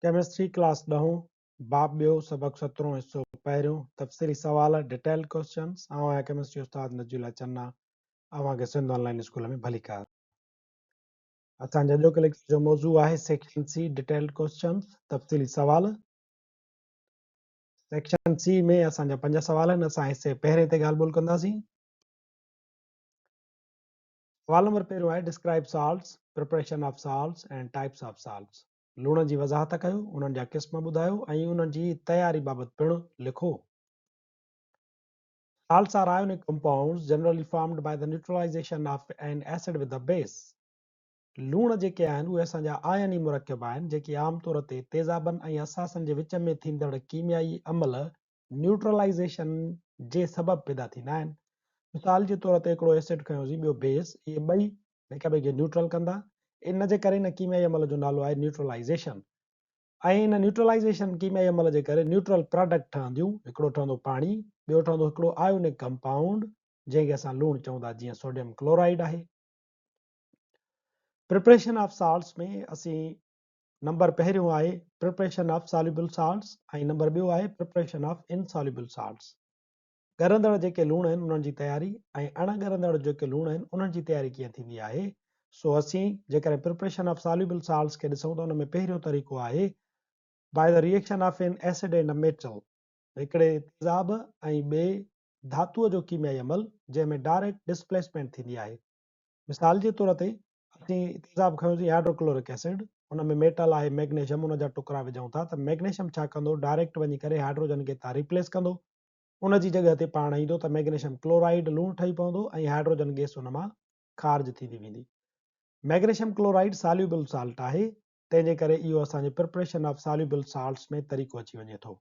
Chemistry class 10 बाब ॿियो सबक 17 हिस्सो पहिरियों तफ़सीली सवाल डिटेल क्वेश्चंस आवां केमिस्ट्री उस्ताद नजूला चन्ना अवांखे सिंध ऑनलाइन स्कूल में भली कार असांजो अॼोके लेक्चर जो मौज़ू आहे सेक्शन सी डिटेल क्वेश्चंस तफ़सीली सवाल। सेक्शन सी में असांजा 5 सवाल आहिनि। असां हिसे पहिरें ते ॻाल्हि ॿोल कंदासीं। सवाल नंबर पहिरियों आहे describe salts preparation of salts and types of salts. लूण जी वज़ाहत कयो, उन्हनि जा क़िस्म ॿुधायो ऐं उन्हनि जी तयारी बाबति पिणु लिखो। Salts are ionic compounds generally formed by the neutralization of an acid with a base. लूण जेके आहिनि उहे असांजा आयनी मुरकब आहिनि जेके आमतौर ते तेज़ाबनि ऐं असासनि जे विच में थींदड़ कीमियाई अमल न्यूट्रलाइज़ेशन जे सबबु पैदा थींदा आहिनि। मिसाल जे तौर ते हिकिड़ो एसिड खयोंसीं, ॿियो बेस, इहे ॿई हिक ॿिए खे न्यूट्रल कंदा। इन जे करे इन कीमियाई अमल जो नालो आहे न्यूट्रलाइज़ेशन। ऐं इन न्यूट्रलाइज़ेशन कीमियाई अमल जे करे न्यूट्रल प्रोडक्ट ठहंदियूं। हिकिड़ो ठहंदो पाणी, ॿियो ठहंदो हिकिड़ो आयोनिक कंपाउंड जंहिंखे असां लूणु चऊं था, जीअं सोडियम क्लोराइड आहे। प्रिपरेशन ऑफ साल्ट्स में असीं नंबर पहिरियों आहे प्रिपरेशन ऑफ सॉल्युबल साल्ट्स ऐं नंबर ॿियो आहे प्रिपरेशन ऑफ इनसॉल्युबल साल्ट्स। ॻरंदड़ जेके लूण आहिनि उन्हनि जी तयारी ऐं अणॻरंदड़ जेके लूण आहिनि उन्हनि जी तयारी कीअं थींदी आहे। सो असीं जेकॾहिं प्रिपरेशन ऑफ सॉल्युबल साल्ट्स खे ॾिसूं त उन में पहिरियों तरीक़ो आहे by the reaction of an acid and a metal, हिकिड़े तेज़ाब ऐं ॿिए धातुअ जो कीमियाई अमल जंहिंमें डायरेक्ट डिस्प्लेसमेंट थींदी आहे। मिसाल जे तौर ते असीं तेज़ाब खयोंसीं हाइड्रोक्लोरिक एसिड, उन में मेटल आहे मैग्नीशियम, उन जा टुकड़ा विझूं था त मैग्नीशियम छा कंदो, डायरेक्ट वञी करे हाइड्रोजन खे था रिप्लेस कंदो। उन जी जॻह ते पाण ईंदो त मैग्नीशियम क्लोराइड लूणु ठही पवंदो ऐं हाइड्रोजन गैस उन मां ख़ारिज थींदी वेंदी। मैग्नीशियम क्लोराइड सॉल्युबल साल्ट आहे, तंहिंजे करे इहो असांजे प्रिपरेशन ऑफ सॉल्युबल साल्ट्स में तरीक़ो अची वञे थो।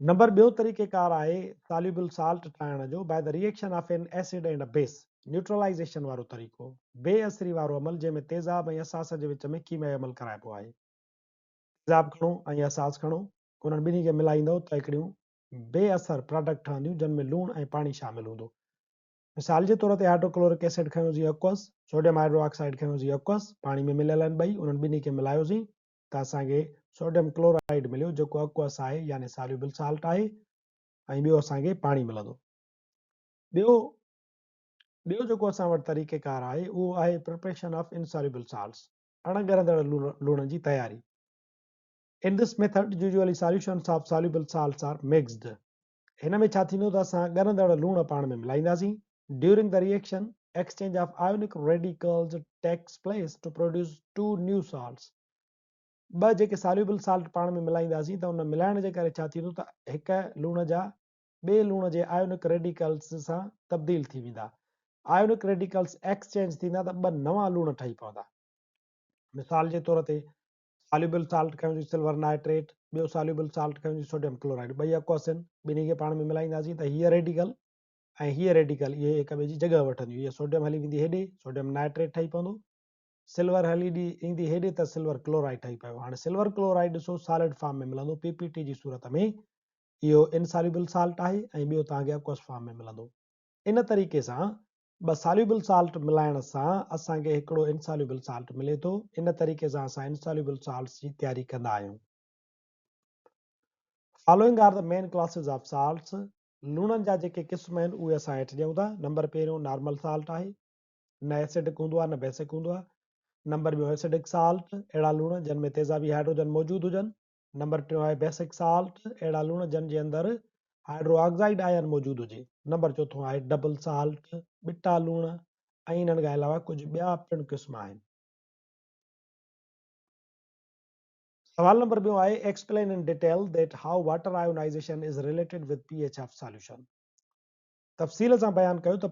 नंबर ॿियो तरीक़ेकार आहे सॉल्युबल साल्ट ठाहिण जो by the reaction of an acid and a base, neutralisation वारो तरीक़ो, बेअसरी वारो अमल जंहिंमें तेज़ाब ऐं असास जे विच में कीमियाई अमल कराइबो आहे। तेज़ाब खणो ऐं असास खणो, उन्हनि ॿिन्ही खे मिलाईंदो त हिकिड़ियूं बेअसर प्रोडक्ट ठहंदियूं जंहिंमें लूणु ऐं पाणी शामिल हूंदो। मिसाल जे तौर ते हाइड्रोक्लोरिक एसिड खयोंसीं aqueous, सोडियम हाइड्रोक्साइड खयोंसीं aqueous, पाणी में मिलियल आहिनि ॿई, उन्हनि ॿिन्ही खे मिलायोसीं त असांखे सोडियम क्लोराइड मिलियो जेको aqueous आहे यानी सॉल्युबल साल्ट आहे, ऐं ॿियो असांखे पाणी मिलंदो। ॿियो जेको असां वटि तरीक़ेकार आहे उहो आहे प्रिपरेशन ऑफ इनसॉल्युबल साल्ट्स, अणॻरंदड़ लूणनि जी तयारी। In this method usually solutions of soluble salts are mixed. हिन में छा थींदो त असां ॻरंदड़ लूण पाण में मिलाईंदासीं। During the reaction, exchange of ionic radicals takes place to produce two new salts. ॿ जेके सॉल्युबल साल्ट पाण में मिलाईंदासीं त उन मिलाइण जे करे छा थींदो त हिक लूण जा ॿिए लूण जे आयोनिक रेडिकल्स सां तब्दील थी वेंदा। आयोनिक रेडिकल्स एक्सचेंज थींदा त ॿ नवां लूण ठही पवंदा। मिसाल जे तौर ते सॉल्युबल साल्ट खयोंसीं सिल्वर नाइट्रेट, ॿियो सॉल्युबल साल्ट खयोंसीं सोडियम क्लोराइड, ॿई aqueous आहिनि, ॿिन्ही खे पाण में मिलाईंदासीं त हीअ रेडिकल ऐं हीअ रेडिकल इहे हिक ॿिए जी जॻह वठंदियूं। इहे सोडियम हली वेंदी हेॾे, सोडियम नाइट्रेट ठही पवंदो। सिल्वर हली ईंदी हेॾे त सिल्वर क्लोराइड ठही पियो। हाणे सिल्वर क्लोराइड ॾिसो सॉलिड फॉर्म में मिलंदो पीपीटी जी सूरत में, इहो इनसॉल्युबल साल्ट आहे, ऐं ॿियो तव्हांखे aqueous फॉर्म में मिलंदो। इन तरीक़े सां ॿ सॉल्युबल साल्ट मिलाइण सां असांखे हिकिड़ो इनसॉल्युबल साल्ट मिले थो। इन तरीक़े सां असां इनसॉल्युबल साल्ट्स जी तयारी कंदा आहियूं। Following are the main classes of salts, लूणनि जा जेके क़िस्म आहिनि उहे असां हेठि ॾियूं था। नंबर पहिरियों नॉर्मल साल्ट आहे, न एसिडिक हूंदो आहे न बेसिक हूंदो आहे। नंबर ॿियो एसिडिक साल्ट, अहिड़ा लूण जिन में तेज़ाबी हाइड्रोजन मौजूदु हुजनि। नंबर टियों आहे बेसिक साल्ट, अहिड़ा लूण जिन जे अंदरि हाइड्रो ऑक्साइड आयन मौजूदु हुजे। नंबर चौथों आहे डबल साल्ट, ॿिटा लूण, ऐं इन्हनि खां अलावा कुझु ॿिया पिणु क़िस्म आहिनि। सवाल नंबर ॿियो आहे explain in detail that how water ionization is related with pH of solution. तफ़सील सां बयानु कयो त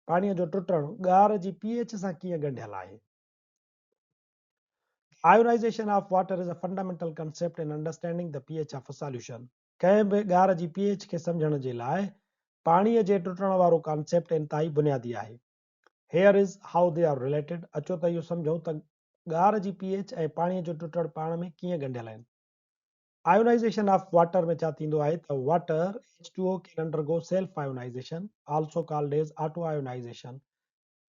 पाणीअ जो टुटणु ॻार जी पीएच सां कीअं ॻंढियल आहे। Ionization of water is a fundamental concept in understanding the pH of a solution. कंहिं बि ॻार जी pH खे सम्झण जे लाइ पाणीअ जे टुटण वारो कॉन्सेप्ट इंतहाई बुनियादी आहे। Here is how they are related. अचो त इहो सम्झो त ॻार जी pH ऐं पाणीअ जो टुटण पाण में कीअं ॻंढियल आहिनि। Ionization of water में छा थींदो आहे त water H2O can undergo self ionization, also called as auto ionization.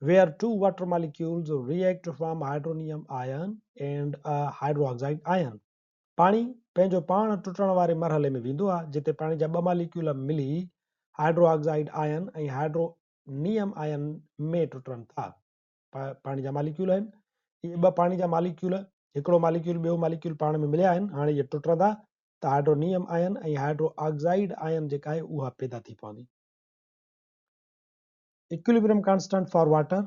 where two water molecules react to form hydronium ion and a hydroxide ion. पाणी पंहिंजो पाण टुटण वारे मरहले में वेंदो आहे जिते पाणी जा ॿ मालिक्यूल मिली हाइड्रोक्साइड आयन ऐं हाइड्रोनियम आयन में टुटनि था। पाणी जा मालिक्यूल आहिनि, इहे ॿ पाणी जा मालिक्यूल, हिकिड़ो मालिक्यूल ॿियो मालिक्यूल पाण में मिलिया आहिनि, हाणे इहे टुटंदा त हाइड्रोनियम आयन ऐं हाइड्रोक्साइड आयन जेका आहे उहा पैदा थी पवंदी। इक्विलिब्रियम कांस्टेंट फॉर वाटर,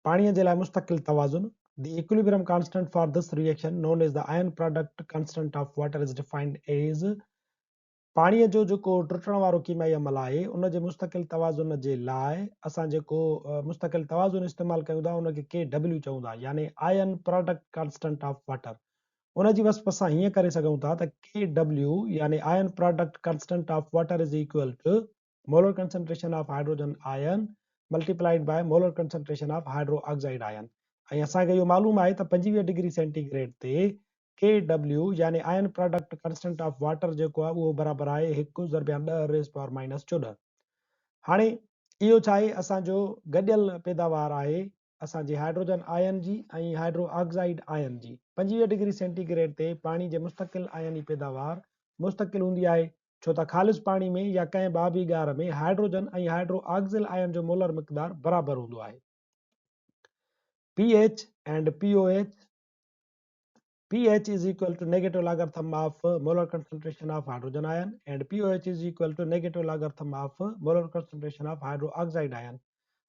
पाणीअ जे लाइ मुस्तकिल तवाज़ुन। The equilibrium constant for this reaction known as the ion product constant of water is defined as पाणीअ जो जेको टुटण वारो कीमियाई अमल आहे उन जे मुस्तकिल तवाज़ुन जे लाइ असां जेको मुस्तकिल तवाज़ुन इस्तेमालु कयूं था उनखे KW चऊं था, यानी ion product constant of water. उन जी वसप असां हीअं करे सघूं था त KW यानी ion product constant of water is equal to molar concentration of hydrogen ion multiplied by molar concentration of hydroxide ion. ऐं असांखे इहो मालूम आहे त 25 डिग्री सेंटीग्रेड ते KW यानी ion product constant of water जेको आहे उहो बराबरि आहे 1/10⁻⁴14। हाणे इहो छा आहे, असांजो गॾियल पैदावार आहे असांजी हाइड्रोजन आयन जी ऐं हाइड्रोक्साइड आयन जी। 25 डिग्री सेंटीग्रेड ते पाणी जे मुस्तकिल आयनी पैदावार मुस्तकिल हूंदी आहे, छो त ख़ालिस पाणी में या कंहिं ॿाबी ॻार में हाइड्रोजन ऐं हाइड्रोक्सिल आयन जो मोलर मिक़दार बराबरि हूंदो आहे। pH and POH, pH is equal to negative logarithm of molar concentration of hydrogen ion and POH is equal to negative logarithm of molar concentration of hydroxide ion।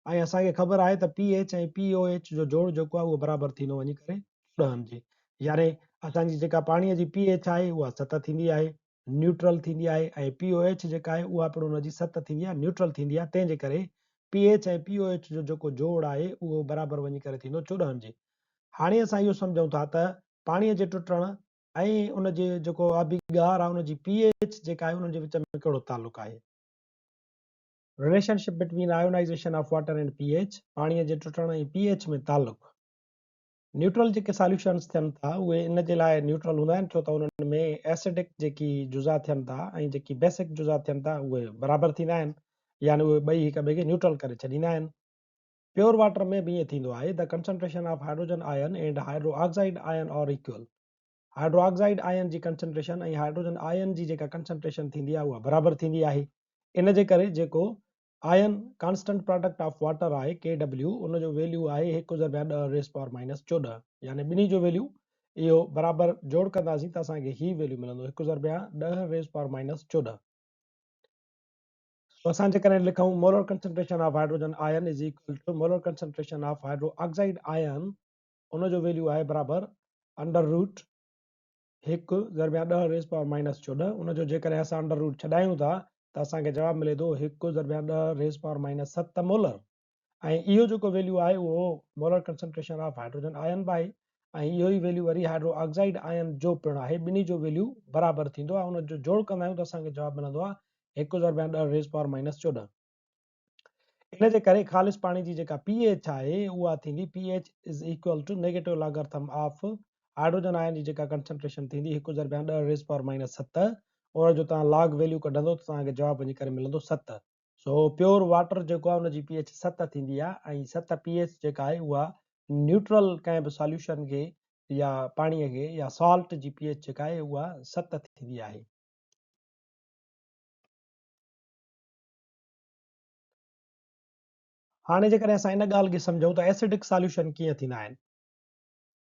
ऐं असांखे ख़बर आहे त pH ऐं POH जो जोड़ जेको आहे उहो बराबरि थींदो वञी करे 10 जे, यानी असांजी जेका पाणीअ जी pH आहे उहा 7 थींदी आहे, न्यूट्रल थींदी आहे, ऐं POH जेका आहे उहा पिणु हुनजी 7 थींदी आहे, न्यूट्रल थींदी आहे। तंहिंजे करे pH ऐं POH जो जेको जोड़ आहे उहो बराबरि वञी करे थींदो 14 जे। हाणे असां इहो सम्झूं था त पाणीअ जे टुटण ऐं उन जे जेको आबी ॻार आहे उन जी pH जेका आहे उन जे विच में कहिड़ो तालुक आहे। Relationship between ionisation of water and pH, पाणीअ जे टुटण ऐं pH में तालुक। न्यूट्रल जेके सॉल्यूशन्स थियनि था उहे इन जे लाइ न्यूट्रल हूंदा आहिनि छो त उन्हनि में एसिडिक जेकी जुज़ा थियनि था ऐं जेकी बेसिक जुज़ा थियनि था उहे बराबरि थींदा आहिनि, यानी उहे ॿई हिक ॿिए खे न्यूट्रल करे छॾींदा आहिनि। प्योर वाटर में भी ईअं थींदो आहे, द कंसंट्रेशन ऑफ हाइड्रोजन आयन एंड हाइड्रोक्साइड आयन आर इक्वल। हाइड्रोक्साइड आयन जी कंसंट्रेशन ऐं हाइड्रोजन आयन जी जेका कंसंट्रेशन थींदी आहे उहा बराबरि थींदी आहे। इन जे करे जेको आयन कांस्टेंट प्रोडक्ट ऑफ वाटर आहे KW उन जो वैल्यू आहे 1/10⁻⁴14, यानी ॿिन्ही जो वैल्यू इहो बराबरि जोड़ कंदासीं त असांखे ही वैल्यू मिलंदो 1/10⁻⁴14। तो असां जेकॾहिं लिखूं molar concentration of hydrogen ion is equal to molar concentration of hydroxide ion, उन जो वैल्यू आहे बराबरि अंडर रूट 1/10⁻⁴14। उन जो जेकॾहिं असां अंडर रूट छॾायूं था त असांखे जवाबु मिले थो 1/10⁻⁷ मोलर। ऐं इहो जेको वैल्यू आहे उहो मोलर कंसंट्रेशन ऑफ हाइड्रोजन आयन बि आहे ऐं इहो ई वैल्यू वरी हाइड्रोक्साइड आयन जो पिणु आहे, ॿिन्ही जो वैल्यू बराबरि थींदो आहे। उन जो जोड़ कंदा आहियूं त असांखे जवाबु मिलंदो आहे 1/10⁻⁴14। इन जे करे ख़ालिस पाणी जी जेका pH आहे उहा थींदी pH is equal to negative logarithm of hydrogen ion जी जेका कंसंट्रेशन थींदी 1/10⁻⁷, उन जो तव्हां लॉग वैल्यू कढंदो त तव्हांखे जवाबु वञी करे मिलंदो 7। सो प्योर वाटर जेको आहे उनजी pH 7 थींदी आहे ऐं 7 pH जेका आहे उहा न्यूट्रल कंहिं बि सॉल्यूशन खे या पाणीअ खे या सॉल्ट जी pH जेका आहे उहा 7 थींदी आहे। हाणे जेकॾहिं असां इन ॻाल्हि खे सम्झूं त एसिडिक सॉल्यूशन कीअं थींदा आहिनि।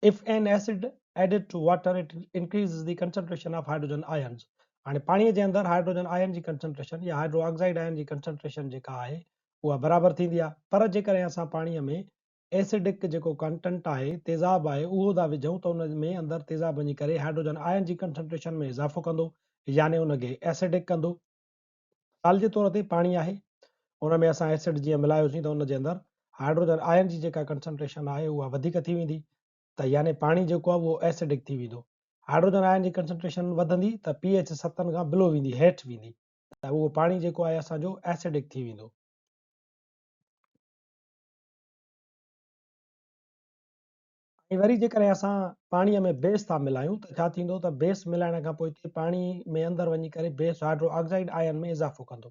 If an acid added to water it increase the concentration of hydrogen ions. हाणे पाणीअ जे अंदरि हाइड्रोजन आयन जी कंसंट्रेशन या हाइड्रोक्साइड आयन जी कंसंट्रेशन जेका आहे उहा बराबरि थींदी आहे, पर जेकॾहिं असां पाणीअ में एसिडिक जेको कंटेंट आहे तेज़ाब आहे उहो था विझूं त उन में अंदरि तेज़ाब वञी करे हाइड्रोजन आयन जी कंसंट्रेशन में इज़ाफ़ो कंदो, यानी उनखे एसिडिक कंदो। मिसाल जे तौर ते पाणी आहे, उन में असां एसिड जीअं मिलायोसीं त उन जे अंदरि हाइड्रोजन आयन जी जेका कंसंट्रेशन आहे उहा वधीक थी वेंदी, त यानी पाणी जेको आहे उहो एसिडिक थी वेंदो। हाइड्रोजन आयन जी कंसंट्रेशन वधंदी त pH 7 खां बिलो वेंदी, हेठि वेंदी, त उहो पाणी जेको आहे असांजो एसिडिक थी वेंदो। ऐं वरी जेकॾहिं असां पाणीअ में बेस था मिलायूं त छा थींदो त बेस मिलाइण खां पोइ पाणी में अंदरि वञी करे बेस हाइड्रोक्साइड आयन में इज़ाफ़ो कंदो।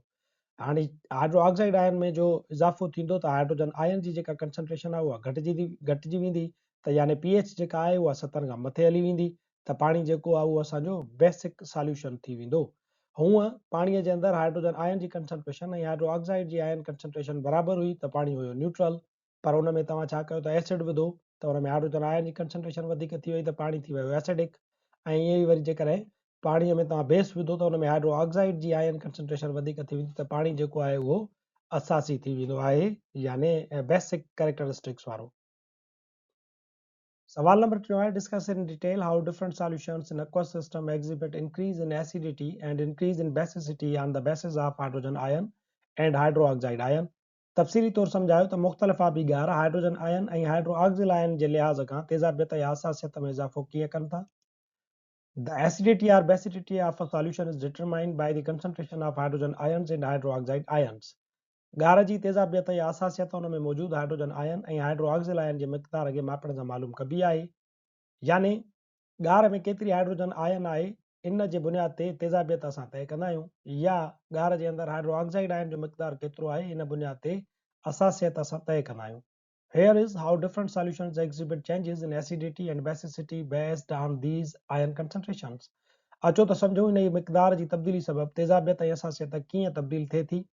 हाणे हाइड्रो ऑक्साइड आयन में जो इज़ाफ़ो थींदो त हाइड्रोजन आयन जी जेका कंसंट्रेशन आहे उहा घटिजी वेंदी, त यानी pH जेका आहे उहा 70 खां मथे हली वेंदी, त पाणी जेको आहे उहो असांजो बेसिक सॉल्यूशन थी वेंदो। हूअं पाणीअ जे अंदरि हाइड्रोजन आयन जी कंसंट्रेशन ऐं हाइड्रो ऑक्साइड जी आयन कंसंट्रेशन बराबरि हुई, त पाणी हुयो न्यूट्रल। पर हुन में तव्हां छा कयो त एसिड विधो, त हुन में हाइड्रोजन आयन जी कंसंट्रेशन वधीक थी वई, त पाणी थी वियो एसिडिक। ऐं ईअं ई वरी जेकॾहिं पाणीअ में तव्हां बेस विधो त हुन में हाइड्रो ऑक्साइड जी आयन कंसंट्रेशन वधीक थी वेंदी, त पाणी जेको आहे उहो असासी थी वेंदो आहे, यानी बेसिक कैरेक्टरिस्टिक्स वारो। सवाल नंबर 2 है, discuss in detail how different solutions in aqueous system exhibit increase in acidity and increase in basicity on the basis of hydrogen ion and hydroxide ion। तफ़सीली तौर सम्झायो त मुख़्तलिफ़ आबी गार हाइड्रोजन आयन ऐं हाइड्रोऑक्सिल आयन जे लिहाज़ खां तेज़ाबियत या असासियत में इज़ाफ़ो कीअं कनि था। The acidity or basicity of a solution is determined by the concentration of hydrogen ions and hydroxide ions। गार जी तेज़ाबियत या असासियत उन में मौजूदु हाइड्रोजन आयन ऐं हाइड्रोऑक्सिल आयन जे मिक़दार खे मापण सां मालूम कबी आहे। यानी गार में केतिरी हाइड्रोजन आयन आहे इन जे बुनियाद ते तेज़ाबियत असां तय कंदा आहियूं, या गार जे अंदरि हाइड्रोऑक्साइड आयन जो मिक़दार केतिरो आहे इन बुनियाद ते असासियत असां तय कंदा आहियूं। Here is how different solutions exhibit changes in acidity and basicity based on these ion concentrations। अचो त सम्झो इन जी मिक़दार जी तब्दीली सबबि तेज़ाबियत ऐं असासियत कीअं तब्दील थिए थी।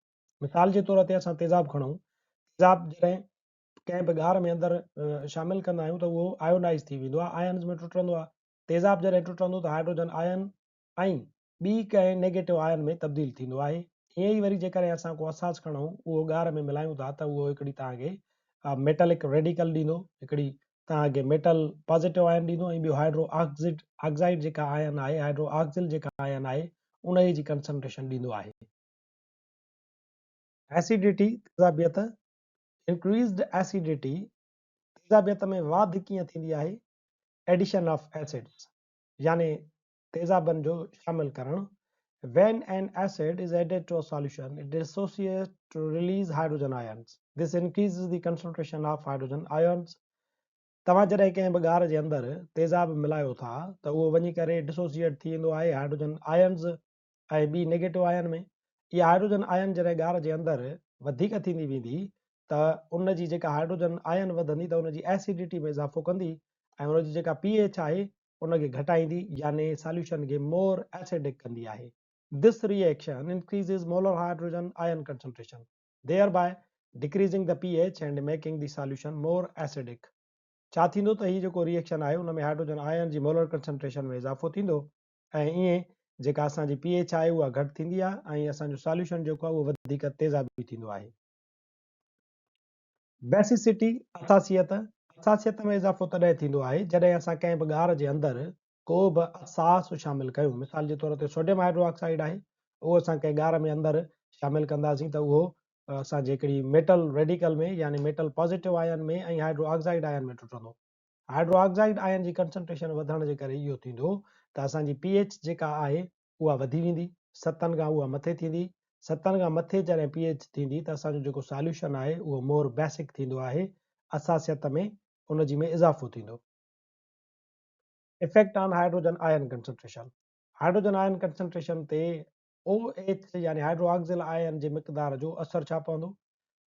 मिसाल जे तौर ते असां तेज़ाब खणूं, तेज़ाब जॾहिं कंहिं बि गार में अंदरि शामिलु कंदा आहियूं त उहो आयोनाइज़ थी वेंदो आहे, आयन्स में टुटंदो आहे। तेज़ाब जॾहिं टुटंदो त हाइड्रोजन आयन ऐं ॿी कंहिं नेगेटिव आयन में तब्दील थींदो आहे। ईअं ई वरी जेकॾहिं असां को असास खणूं, उहो गार में मिलायूं था, त उहो हिकिड़ी तव्हांखे मेटलिक रेडिकल ॾींदो, हिकिड़ी तव्हांखे मेटल पॉज़िटिव आयन ॾींदो, ऐं ॿियो हाइड्रो ऑक्साइड जेका आयन आहे, हाइड्रो ऑक्सिल जेका आयन आहे, उन जी कंसंट्रेशन ॾींदो आहे। एसिडिटी तेज़ाबियत, इंक्रीज़्ड एसिडिटी तेज़ाबियत में वाधि कीअं थींदी आहे। एडिशन ऑफ एसिड्स, यानी तेज़ाबनि जो शामिल करणु। When an acid is added to a solution, it dissociates to release hydrogen ions। This increases the concentration of hydrogen ions। तव्हां जॾहिं कंहिं बि गार जे अंदरि तेज़ाब मिलायो था, त उहो वञी करे डिसोसिएट थी वेंदो आहे हाइड्रोजन आयन्स ऐं ॿी नेगेटिव आयन में। इहा हाइड्रोजन आयन जॾहिं गार जे अंदरि वधीक थींदी वेंदी, त उन जी जेका हाइड्रोजन आयन वधंदी, त उन जी एसिडिटी में इज़ाफ़ो कंदी, ऐं उन जी जेका pH आहे उनखे घटाईंदी, यानी सॉल्यूशन खे मोर एसिडिक कंदी आहे। This reaction increases molar hydrogen ion concentration, thereby decreasing the pH and making the solution more acidic। छा थींदो त हीउ जेको रिएक्शन आहे उन में हाइड्रोजन आयन जी मोलर कंसंट्रेशन में इज़ाफ़ो थींदो, ऐं ईअं जेका असांजी pH आहे उहा घटि थींदी आहे, ऐं असांजो सॉल्यूशन जेको आहे उहो वधीक तेज़ाबी थींदो आहे। बेसिसिटी असासियत में इज़ाफ़ो तॾहिं थींदो आहे जॾहिं असां कंहिं बि गार जे अंदरि को बि असास शामिलु कयूं। मिसाल जे तौर ते सोडियम हाइड्रोऑक्साइड आहे, उहो असां कंहिं गार में अंदरि शामिलु कंदासीं त उहो असांजे हिकिड़ी मेटल रेडिकल में, यानी मेटल पॉज़िटिव आयन में ऐं हाइड्रो ऑक्साइड आयन में टुटंदो। हाइड्रो ऑक्साइड आयन जी कंसंट्रेशन वधण जे करे इहो थींदो त असांजी pH जेका आहे उहा वधी वेंदी, 7 खां उहा मथे थींदी। 7 खां मथे जॾहिं pH थींदी त असांजो जेको सॉल्यूशन आहे उहो मोर बेसिक थींदो आहे, असासियत में उन जी में इज़ाफ़ो थींदो। इफेक्ट ऑन हाइड्रोजन आयन कंसंट्रेशन, हाइड्रोजन आयन कंसंट्रेशन ते OH यानी हाइड्रोऑक्सिल आयन जे मिक़दार जो असर छा पवंदो।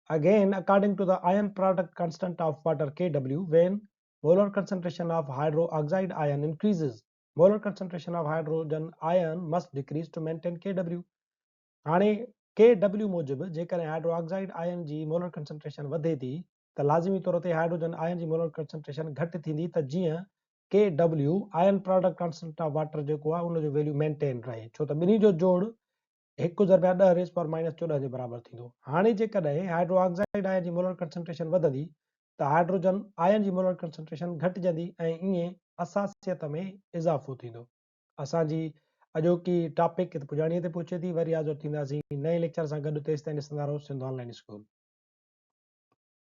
Again, according to the ion product constant of water Kw, when molar concentration of hydroxide ion increases, molar concentration of hydrogen ion must decrease to maintain Kw। हाणे Kw मूजिबि जेकॾहिं हाइड्रोऑक्साइड आयन जी मोलर कंसंट्रेशन वधे थी, त लाज़िमी तौर ते हाइड्रोजन आयन जी मोलर कंसंट्रेशन घटि थींदी, त जीअं Kw आयन प्रोडक्ट कांस्टेंट ऑफ वाटर जेको आहे उन जो वैल्यू मेंटेन रहे, छो त ॿिन्ही जो जोड़ 1/10⁻14 जे बराबरि थींदो। हाणे जेकॾहिं हाइड्रोऑक्साइड आयन जी मोलर कंसंट्रेशन वधंदी, त हाइड्रोजन आयन जी मोलर कंसंट्रेशन घटिजंदी, ऐं ईअं असासियत में इज़ाफ़ो थींदो। असांजी अॼोकी टॉपिक पुॼाणीअ ते पहुचे थी, वरी हाज़िर थींदासीं नए लेक्चर सां गॾु। तेसिताईं ॾिसंदा रहो सिंध ऑनलाइन स्कूल।